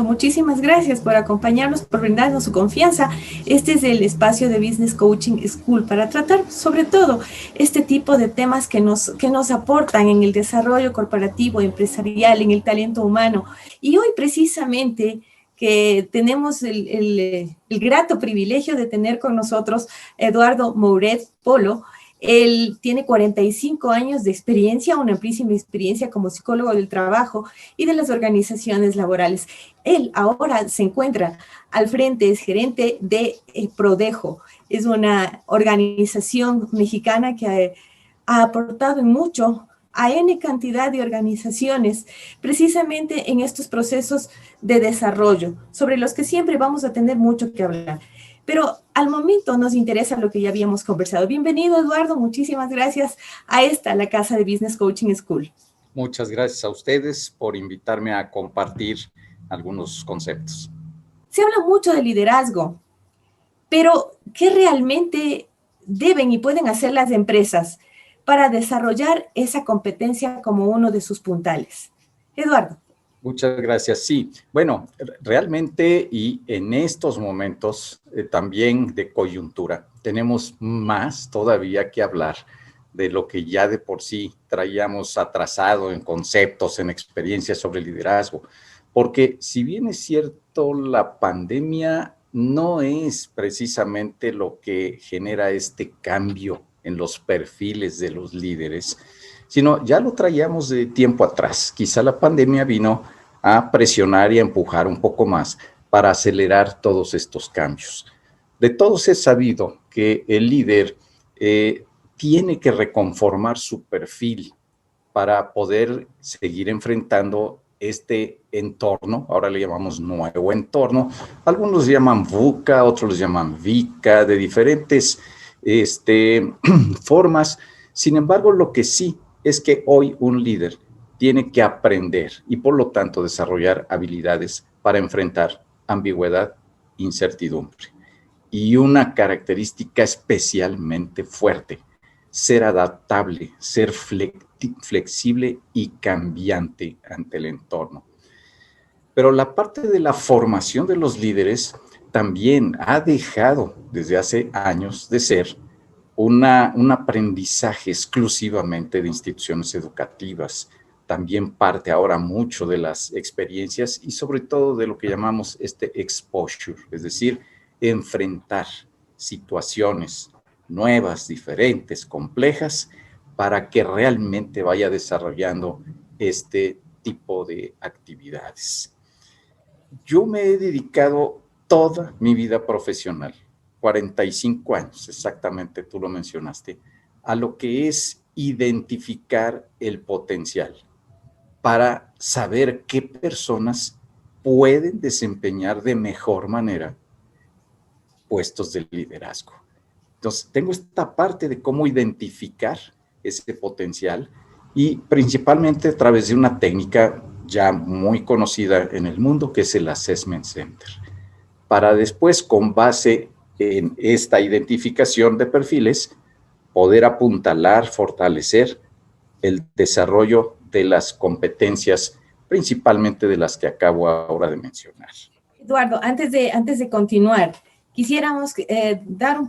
Muchísimas gracias por acompañarnos, por brindarnos su confianza. Este es el espacio de Business Coaching School para tratar sobre todo este tipo de temas que nos aportan en el desarrollo corporativo, empresarial, en el talento humano. Y hoy precisamente que tenemos el grato privilegio de tener con nosotros a Eduardo Mouret Polo. Él tiene 45 años de experiencia, una amplísima experiencia como psicólogo del trabajo y de las organizaciones laborales. Él ahora se encuentra al frente, es gerente de Prodejo. Es una organización mexicana que ha aportado mucho a N cantidad de organizaciones, precisamente en estos procesos de desarrollo, sobre los que siempre vamos a tener mucho que hablar. Pero al momento nos interesa lo que ya habíamos conversado. Bienvenido, Eduardo. Muchísimas gracias a la Casa de Business Coaching School. Muchas gracias a ustedes por invitarme a compartir algunos conceptos. Se habla mucho de liderazgo, pero ¿qué realmente deben y pueden hacer las empresas para desarrollar esa competencia como uno de sus puntales? Eduardo. Muchas gracias. Sí, bueno, realmente y en estos momentos también de coyuntura, tenemos más todavía que hablar de lo que ya de por sí traíamos atrasado en conceptos, en experiencias sobre liderazgo. Porque si bien es cierto, la pandemia no es precisamente lo que genera este cambio en los perfiles de los líderes, sino ya lo traíamos de tiempo atrás. Quizá la pandemia vino a presionar y a empujar un poco más para acelerar todos estos cambios. De todos es sabido que el líder tiene que reconformar su perfil para poder seguir enfrentando este entorno, ahora le llamamos nuevo entorno, algunos llaman VUCA, otros los llaman VICA, de diferentes formas. Sin embargo, lo que sí es que hoy un líder tiene que aprender y por lo tanto desarrollar habilidades para enfrentar ambigüedad, incertidumbre. Y una característica especialmente fuerte, ser adaptable, ser flexible y cambiante ante el entorno. Pero la parte de la formación de los líderes también ha dejado desde hace años de ser un aprendizaje exclusivamente de instituciones educativas. También parte ahora mucho de las experiencias y sobre todo de lo que llamamos exposure, es decir, enfrentar situaciones nuevas, diferentes, complejas, para que realmente vaya desarrollando este tipo de actividades. Yo me he dedicado toda mi vida profesional, 45 años exactamente, tú lo mencionaste, a lo que es identificar el potencial para saber qué personas pueden desempeñar de mejor manera puestos de liderazgo. Entonces, tengo esta parte de cómo identificar ese potencial y principalmente a través de una técnica ya muy conocida en el mundo, que es el Assessment Center, para después, con base en esta identificación de perfiles, poder apuntalar, fortalecer el desarrollo de las competencias, principalmente de las que acabo ahora de mencionar. Eduardo, antes de continuar, quisiéramos dar un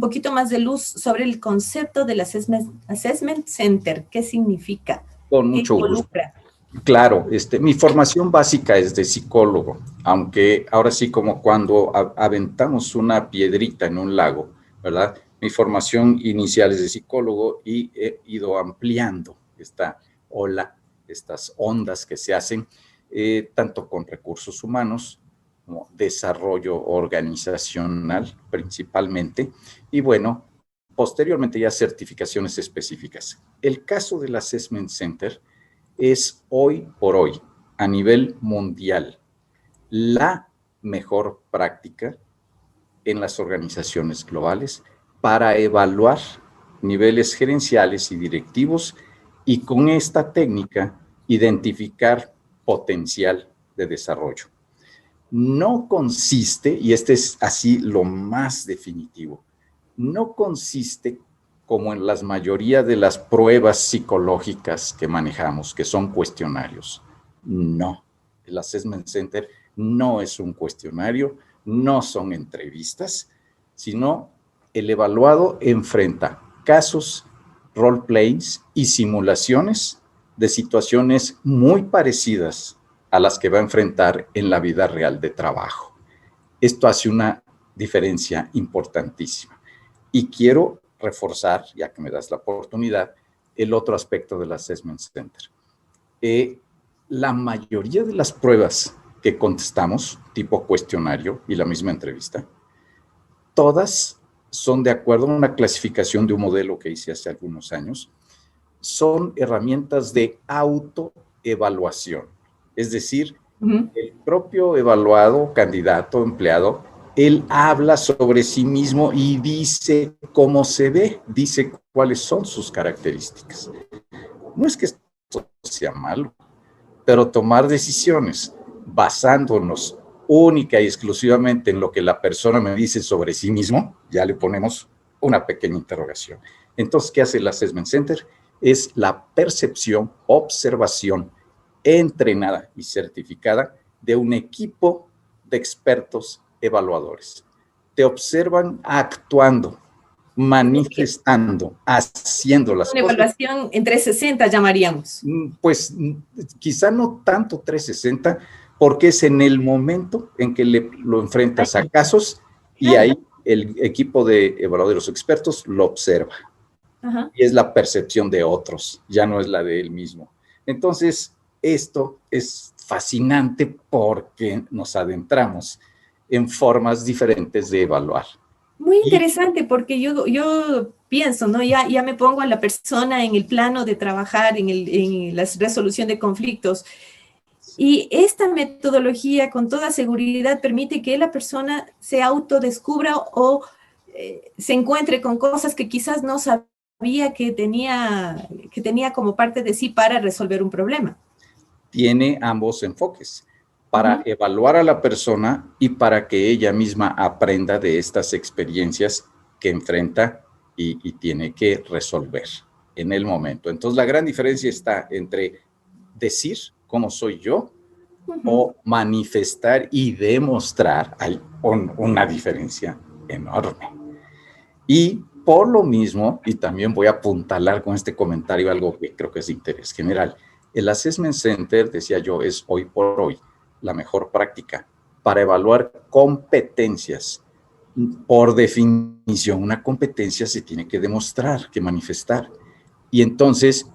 poquito más de luz sobre el concepto del Assessment Center. ¿Qué significa? Con ¿Qué mucho gusto. involucra? Claro, mi formación básica es de psicólogo, aunque ahora sí como cuando aventamos una piedrita en un lago, ¿verdad? Mi formación inicial es de psicólogo y he ido ampliando esta ola, estas ondas que se hacen, tanto con recursos humanos como desarrollo organizacional principalmente, y bueno, posteriormente ya certificaciones específicas. El caso del Assessment Center es hoy por hoy, a nivel mundial, la mejor práctica en las organizaciones globales para evaluar niveles gerenciales y directivos y con esta técnica identificar potencial de desarrollo. No consiste, y este es así lo más definitivo, no consiste como en la mayoría de las pruebas psicológicas que manejamos, que son cuestionarios. No. El Assessment Center no es un cuestionario, no son entrevistas, sino el evaluado enfrenta casos, role-plays y simulaciones de situaciones muy parecidas a las que va a enfrentar en la vida real de trabajo. Esto hace una diferencia importantísima. Y quiero reforzar, ya que me das la oportunidad, el otro aspecto del Assessment Center. La mayoría de las pruebas que contestamos, tipo cuestionario y la misma entrevista, todas son de acuerdo a una clasificación de un modelo que hice hace algunos años, son herramientas de autoevaluación. Es decir, el propio evaluado, candidato, empleado, él habla sobre sí mismo y dice cómo se ve, dice cuáles son sus características. No es que esto sea malo, pero tomar decisiones basándonos única y exclusivamente en lo que la persona me dice sobre sí mismo, ya le ponemos una pequeña interrogación. Entonces, ¿qué hace el Assessment Center? Es la percepción, observación entrenada y certificada de un equipo de expertos evaluadores. Te observan actuando, manifestando, haciendo las Una cosas. evaluación en 360 llamaríamos. Pues quizá no tanto 360, porque es en el momento en que lo enfrentas a casos y ahí el equipo de evaluadores expertos lo observa. Ajá. Y es la percepción de otros, ya no es la de él mismo. Entonces, esto es fascinante porque nos adentramos en formas diferentes de evaluar. Muy interesante porque yo pienso, ¿no? Ya me pongo a la persona en el plano de trabajar en la resolución de conflictos. Y esta metodología con toda seguridad permite que la persona se autodescubra o se encuentre con cosas que quizás no sabía que tenía como parte de sí para resolver un problema. Tiene ambos enfoques, para evaluar a la persona y para que ella misma aprenda de estas experiencias que enfrenta y tiene que resolver en el momento. Entonces, la gran diferencia está entre decir cómo soy yo o manifestar y demostrar. Hay una diferencia enorme. Y por lo mismo, y también voy a apuntalar con este comentario algo que creo que es de interés general, el Assessment Center, decía yo, es hoy por hoy la mejor práctica para evaluar competencias. Por definición, una competencia se tiene que demostrar, que manifestar. Y entonces,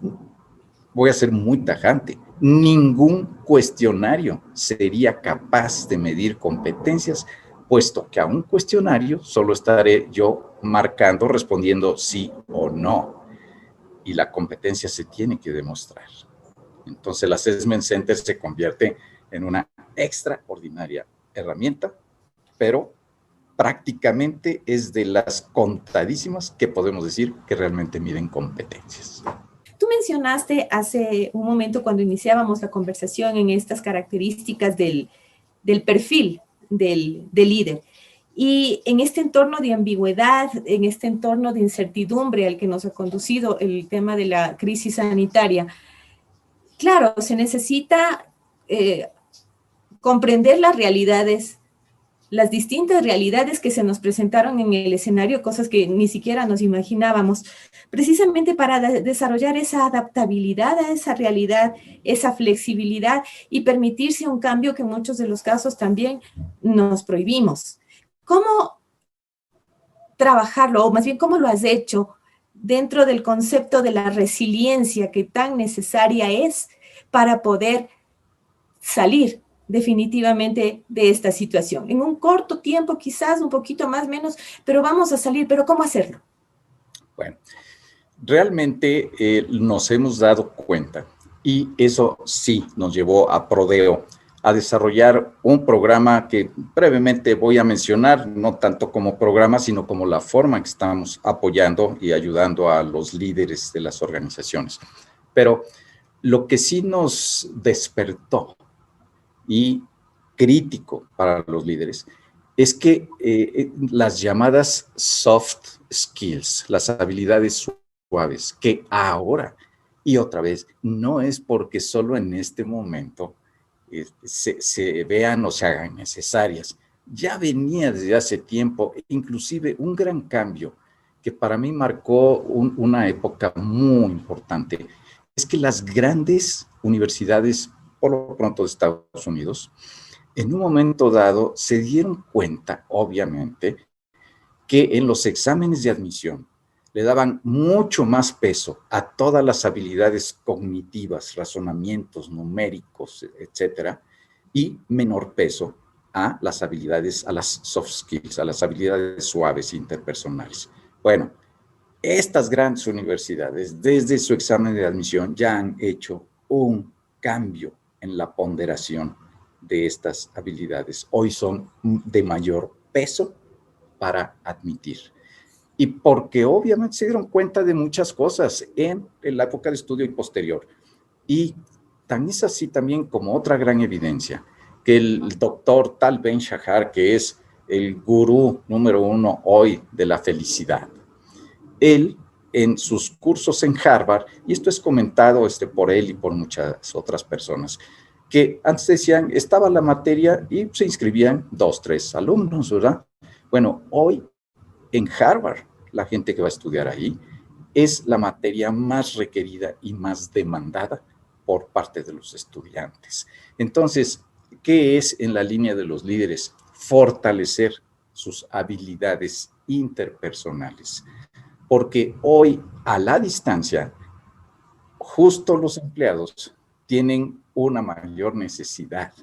voy a ser muy tajante, ningún cuestionario sería capaz de medir competencias, puesto que a un cuestionario solo estaré yo marcando, respondiendo sí o no. Y la competencia se tiene que demostrar. Entonces, el Assessment Center se convierte en una extraordinaria herramienta, pero prácticamente es de las contadísimas que podemos decir que realmente miden competencias. Tú mencionaste hace un momento cuando iniciábamos la conversación en estas características del perfil del líder. Y en este entorno de ambigüedad, en este entorno de incertidumbre al que nos ha conducido el tema de la crisis sanitaria, claro, se necesita comprender las realidades, las distintas realidades que se nos presentaron en el escenario, cosas que ni siquiera nos imaginábamos, precisamente para desarrollar esa adaptabilidad a esa realidad, esa flexibilidad y permitirse un cambio que en muchos de los casos también nos prohibimos. ¿Cómo trabajarlo, o más bien cómo lo has hecho dentro del concepto de la resiliencia que tan necesaria es para poder salir definitivamente de esta situación? En un corto tiempo, quizás un poquito más, menos, pero vamos a salir. ¿Pero cómo hacerlo? Bueno, realmente nos hemos dado cuenta, y eso sí nos llevó a Prodeo a desarrollar un programa que brevemente voy a mencionar, no tanto como programa, sino como la forma que estamos apoyando y ayudando a los líderes de las organizaciones. Pero lo que sí nos despertó y crítico para los líderes es que las llamadas soft skills, las habilidades suaves, que ahora y otra vez no es porque solo en este momento se vean o se hagan necesarias. Ya venía desde hace tiempo, inclusive un gran cambio que para mí marcó una época muy importante, es que las grandes universidades, por lo pronto de Estados Unidos, en un momento dado se dieron cuenta, obviamente, que en los exámenes de admisión le daban mucho más peso a todas las habilidades cognitivas, razonamientos numéricos, etcétera, y menor peso a las habilidades, a las soft skills, a las habilidades suaves interpersonales. Bueno, estas grandes universidades, desde su examen de admisión, ya han hecho un cambio en la ponderación de estas habilidades. Hoy son de mayor peso para admitir. Y porque obviamente se dieron cuenta de muchas cosas en la época de estudio y posterior. Y tan es así también como otra gran evidencia, que el doctor Tal Ben-Shahar, que es el gurú número 1 hoy de la felicidad, él en sus cursos en Harvard, y esto es comentado por él y por muchas otras personas, que antes decían, estaba la materia y se inscribían 2, 3 alumnos, ¿verdad? Bueno, hoy en Harvard, la gente que va a estudiar ahí, es la materia más requerida y más demandada por parte de los estudiantes. Entonces, ¿qué es en la línea de los líderes? Fortalecer sus habilidades interpersonales. Porque hoy, a la distancia, justo los empleados tienen una mayor necesidad,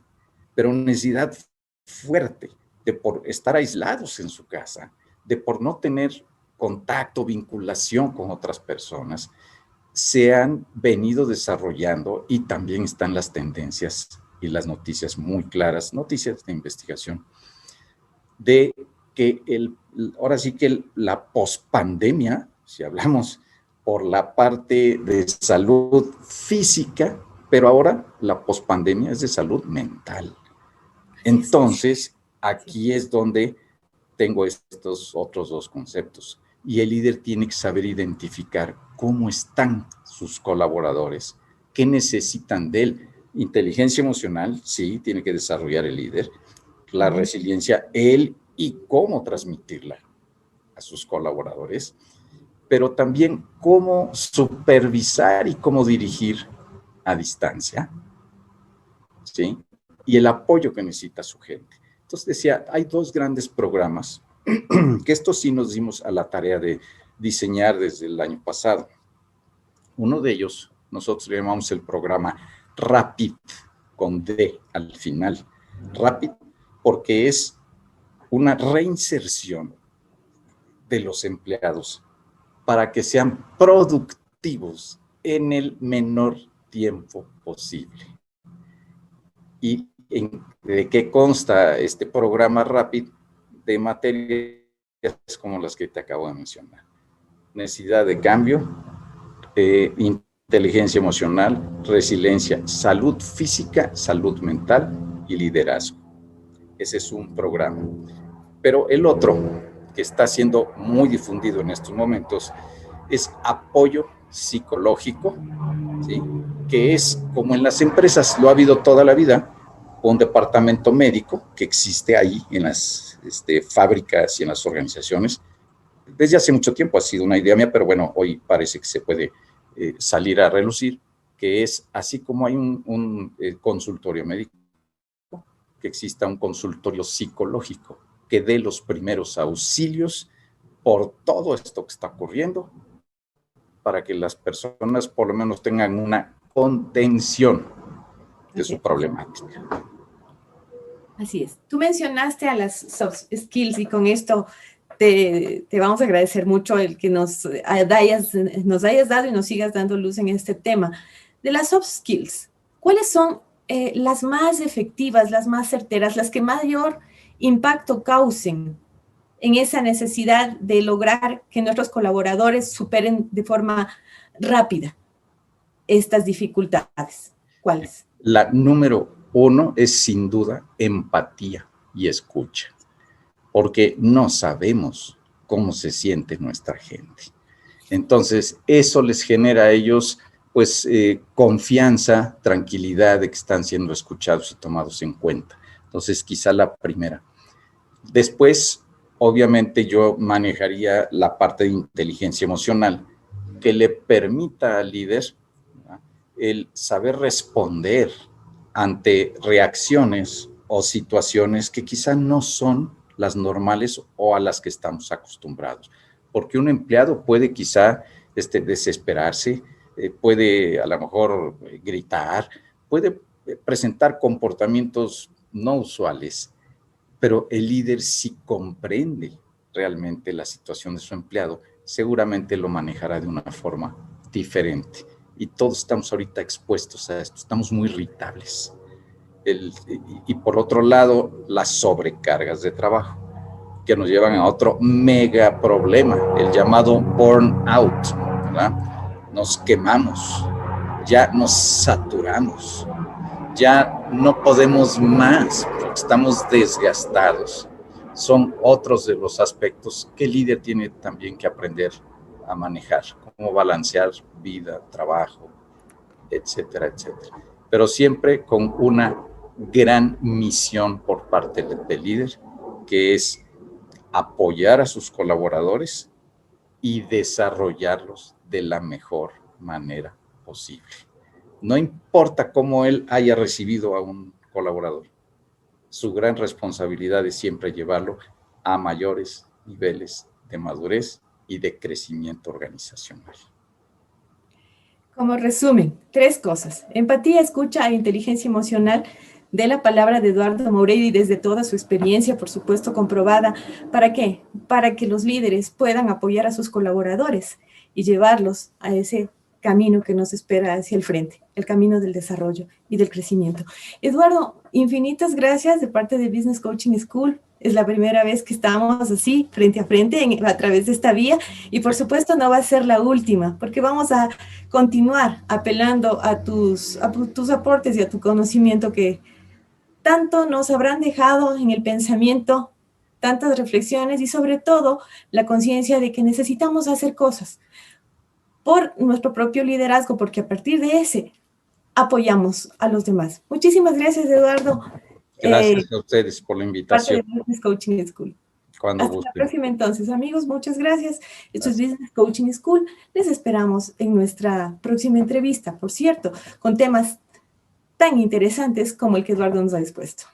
pero necesidad fuerte de por estar aislados en su casa, de por no tener contacto, vinculación con otras personas, se han venido desarrollando y también están las tendencias y las noticias muy claras, noticias de investigación, de que ahora sí que la pospandemia, si hablamos por la parte de salud física, pero ahora la pospandemia es de salud mental. Entonces, aquí es donde tengo estos otros dos conceptos. Y el líder tiene que saber identificar cómo están sus colaboradores, qué necesitan de él. Inteligencia emocional, sí, tiene que desarrollar el líder. La resiliencia, él y cómo transmitirla a sus colaboradores, pero también cómo supervisar y cómo dirigir a distancia, ¿sí? Y el apoyo que necesita su gente. Entonces decía, hay dos grandes programas que estos sí nos dimos a la tarea de diseñar desde el año pasado. Uno de ellos, nosotros le llamamos el programa RAPID, con D al final. RAPID, porque es una reinserción de los empleados para que sean productivos en el menor tiempo posible. ¿Y de qué consta este programa RAPID? De materias como las que te acabo de mencionar. Necesidad de cambio, inteligencia emocional, resiliencia, salud física, salud mental y liderazgo. Ese es un programa. Pero el otro, que está siendo muy difundido en estos momentos, es apoyo psicológico, ¿sí? Que es como en las empresas, lo ha habido toda la vida, un departamento médico que existe ahí en las fábricas y en las organizaciones. Desde hace mucho tiempo ha sido una idea mía, pero bueno, hoy parece que se puede salir a relucir, que es así como hay un consultorio médico, que exista un consultorio psicológico que dé los primeros auxilios por todo esto que está ocurriendo, para que las personas por lo menos tengan una contención de su problemática. Así es. Tú mencionaste a las soft skills y con esto te vamos a agradecer mucho el que nos hayas dado y nos sigas dando luz en este tema. De las soft skills, ¿cuáles son las más efectivas, las más certeras, las que mayor impacto causen en esa necesidad de lograr que nuestros colaboradores superen de forma rápida estas dificultades? ¿Cuáles? La número 1 es sin duda empatía y escucha, porque no sabemos cómo se siente nuestra gente. Entonces, eso les genera a ellos pues confianza, tranquilidad de que están siendo escuchados y tomados en cuenta. Entonces, quizá la primera. Después, obviamente, yo manejaría la parte de inteligencia emocional que le permita al líder, ¿verdad?, el saber responder ante reacciones o situaciones que quizá no son las normales o a las que estamos acostumbrados. Porque un empleado puede quizá desesperarse, puede a lo mejor gritar, puede presentar comportamientos no usuales, pero el líder, si comprende realmente la situación de su empleado, seguramente lo manejará de una forma diferente. Y todos estamos ahorita expuestos a esto, estamos muy irritables. Y por otro lado, las sobrecargas de trabajo, que nos llevan a otro mega problema, el llamado burnout, ¿verdad? Nos quemamos, ya nos saturamos, ya no podemos más, estamos desgastados. Son otros de los aspectos que el líder tiene también que aprender a manejar, cómo balancear vida, trabajo, etcétera, etcétera. Pero siempre con una gran misión por parte del líder, que es apoyar a sus colaboradores y desarrollarlos de la mejor manera posible. No importa cómo él haya recibido a un colaborador, su gran responsabilidad es siempre llevarlo a mayores niveles de madurez y de crecimiento organizacional. Como resumen, 3 cosas: empatía, escucha e inteligencia emocional, de la palabra de Eduardo Moreira y desde toda su experiencia, por supuesto, comprobada. ¿Para qué? Para que los líderes puedan apoyar a sus colaboradores y llevarlos a ese camino que nos espera hacia el frente, el camino del desarrollo y del crecimiento. Eduardo, infinitas gracias de parte de Business Coaching School. Es la primera vez que estamos así, frente a frente, a través de esta vía, y por supuesto no va a ser la última, porque vamos a continuar apelando a tus aportes y a tu conocimiento que tanto nos habrán dejado en el pensamiento, tantas reflexiones y sobre todo la conciencia de que necesitamos hacer cosas por nuestro propio liderazgo, porque a partir de ese apoyamos a los demás. Muchísimas gracias, Eduardo. Gracias a ustedes por la Parte invitación. de Business Coaching School. Cuando Hasta gusten. la próxima entonces, amigos. Muchas gracias. Esto es Gracias. Business Coaching School. Les esperamos en nuestra próxima entrevista, por cierto, con temas tan interesantes como el que Eduardo nos ha dispuesto.